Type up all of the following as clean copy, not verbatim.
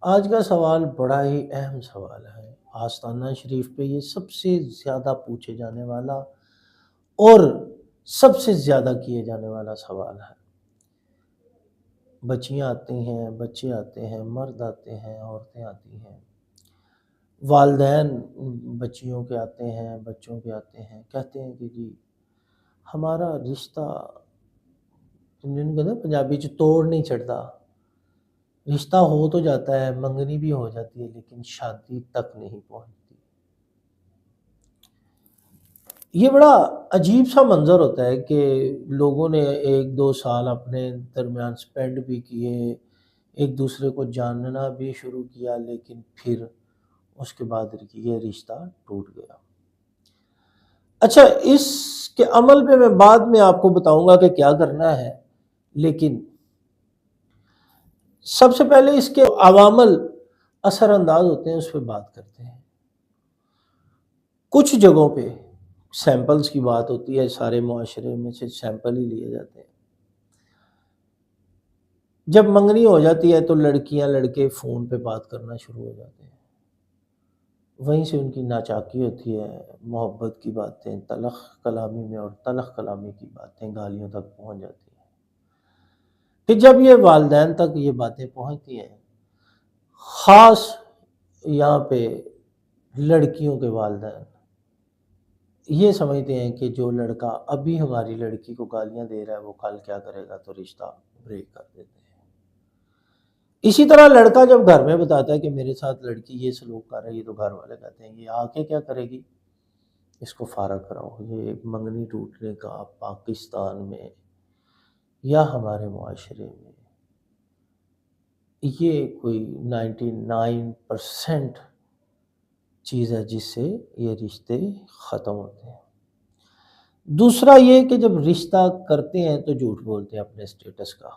آج کا سوال بڑا ہی اہم سوال ہے۔ آستانہ شریف پہ یہ سب سے زیادہ پوچھے جانے والا اور سب سے زیادہ کیے جانے والا سوال ہے۔ بچیاں آتی ہیں، بچے آتے ہیں، مرد آتے ہیں، عورتیں آتی ہیں، والدین بچیوں کے آتے ہیں، بچوں کے آتے ہیں، کہتے ہیں کہ جی ہمارا رشتہ، جن کو نا پنجابی چ توڑ نہیں چڑھتا، رشتہ ہو تو جاتا ہے، منگنی بھی ہو جاتی ہے، لیکن شادی تک نہیں پہنچتی۔ یہ بڑا عجیب سا منظر ہوتا ہے کہ لوگوں نے ایک دو سال اپنے درمیان سپینڈ بھی کیے، ایک دوسرے کو جاننا بھی شروع کیا، لیکن پھر اس کے بعد یہ رشتہ ٹوٹ گیا۔ اچھا، اس کے عمل پہ میں بعد میں آپ کو بتاؤں گا کہ کیا کرنا ہے، لیکن سب سے پہلے اس کے عوامل اثر انداز ہوتے ہیں، اس پہ بات کرتے ہیں۔ کچھ جگہوں پہ سیمپلز کی بات ہوتی ہے، سارے معاشرے میں سے سیمپل ہی لیے جاتے ہیں۔ جب منگنی ہو جاتی ہے تو لڑکیاں لڑکے فون پہ بات کرنا شروع ہو جاتے ہیں، وہیں سے ان کی ناچاکی ہوتی ہے، محبت کی باتیں تلخ کلامی میں، اور تلخ کلامی کی باتیں گالیوں تک پہنچ جاتی ہیں۔ پھر جب یہ والدین تک یہ باتیں پہنچتی ہیں، خاص یہاں پہ لڑکیوں کے والدین یہ سمجھتے ہیں کہ جو لڑکا ابھی ہماری لڑکی کو گالیاں دے رہا ہے وہ کل کیا کرے گا، تو رشتہ بریک کر دیتے ہیں۔ اسی طرح لڑکا جب گھر میں بتاتا ہے کہ میرے ساتھ لڑکی یہ سلوک کر رہی ہے، تو گھر والے کہتے ہیں یہ آ کے کیا کرے گی، اس کو فارغ کراؤ۔ یہ منگنی ٹوٹنے کا پاکستان میں یا ہمارے معاشرے میں یہ کوئی 99% چیز ہے جس سے یہ رشتے ختم ہوتے ہیں۔ دوسرا یہ کہ جب رشتہ کرتے ہیں تو جھوٹ بولتے ہیں اپنے سٹیٹس کا۔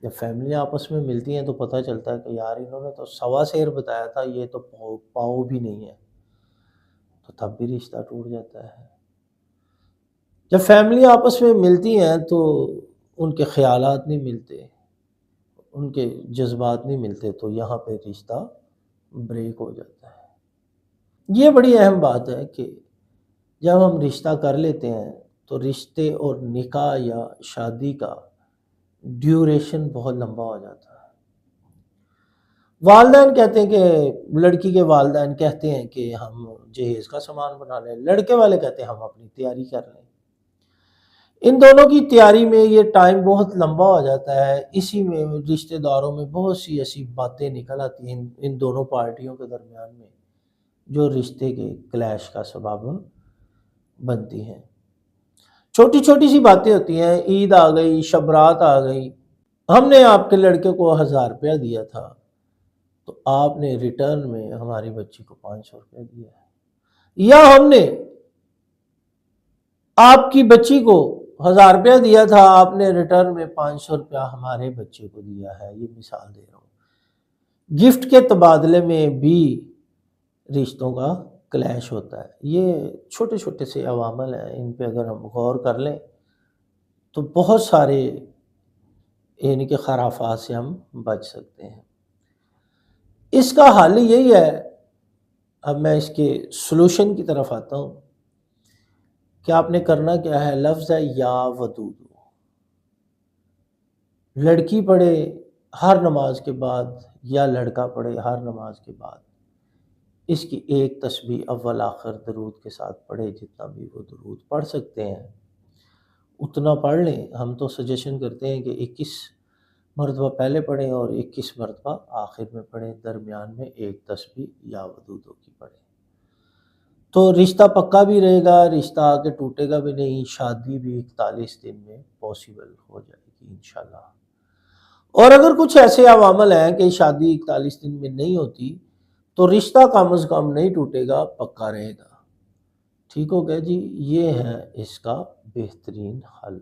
جب فیملیاں آپس میں ملتی ہیں تو پتہ چلتا ہے کہ یار انہوں نے تو سوا سیر بتایا تھا، یہ تو پاؤ بھی نہیں ہے، تو تب بھی رشتہ ٹوٹ جاتا ہے۔ جب فیملیاں آپس میں ملتی ہیں تو ان کے خیالات نہیں ملتے، ان کے جذبات نہیں ملتے، تو یہاں پہ رشتہ بریک ہو جاتا ہے۔ یہ بڑی اہم بات ہے کہ جب ہم رشتہ کر لیتے ہیں تو رشتے اور نکاح یا شادی کا ڈیوریشن بہت لمبا ہو جاتا ہے۔ والدین کہتے ہیں کہ لڑکی کے والدین کہتے ہیں کہ ہم جہیز کا سامان بنا لیں، لڑکے والے کہتے ہیں ہم اپنی تیاری کر لیں۔ ان دونوں کی تیاری میں یہ ٹائم بہت لمبا ہو جاتا ہے، اسی میں رشتہ داروں میں بہت سی ایسی باتیں نکل آتی ہیں ان دونوں پارٹیوں کے درمیان میں جو رشتے کے کلیش کا سبب بنتی ہیں۔ چھوٹی چھوٹی سی باتیں ہوتی ہیں، عید آ گئی، شب رات آ گئی، ہم نے آپ کے لڑکے کو 1000 روپیہ دیا تھا تو آپ نے ریٹرن میں ہماری بچی کو 500 روپیہ دیا ہے، یا ہم نے آپ کی بچی کو 1000 روپیہ دیا تھا، آپ نے ریٹرن میں 500 روپیہ ہمارے بچے کو دیا ہے۔ یہ مثال دے رہا ہوں۔ گفٹ کے تبادلے میں بھی رشتوں کا کلیش ہوتا ہے۔ یہ چھوٹے چھوٹے سے عوامل ہیں، ان پہ اگر ہم غور کر لیں تو بہت سارے یعنی کہ خرافات سے ہم بچ سکتے ہیں۔ اس کا حل یہی ہے، اب میں اس کے سلوشن کی طرف آتا ہوں کہ آپ نے کرنا کیا ہے۔ لفظ ہے یا ودود، لڑکی پڑھے ہر نماز کے بعد یا لڑکا پڑھے ہر نماز کے بعد اس کی ایک تسبیح اول آخر درود کے ساتھ پڑھے، جتنا بھی وہ درود پڑھ سکتے ہیں اتنا پڑھ لیں۔ ہم تو سجیشن کرتے ہیں کہ 21 مرتبہ پہلے پڑھیں اور 21 مرتبہ آخر میں پڑھیں، درمیان میں ایک تسبیح یا ودودوں کی پڑھیں، تو رشتہ پکا بھی رہے گا، رشتہ آگے ٹوٹے گا بھی نہیں، شادی بھی 41 دن میں پاسبل ہو جائے گی انشاءاللہ۔ اور اگر کچھ ایسے عوامل ہیں کہ شادی 41 دن میں نہیں ہوتی تو رشتہ کم از کم نہیں ٹوٹے گا، پکا رہے گا۔ ٹھیک ہو گیا جی، یہ ہے اس کا بہترین حل۔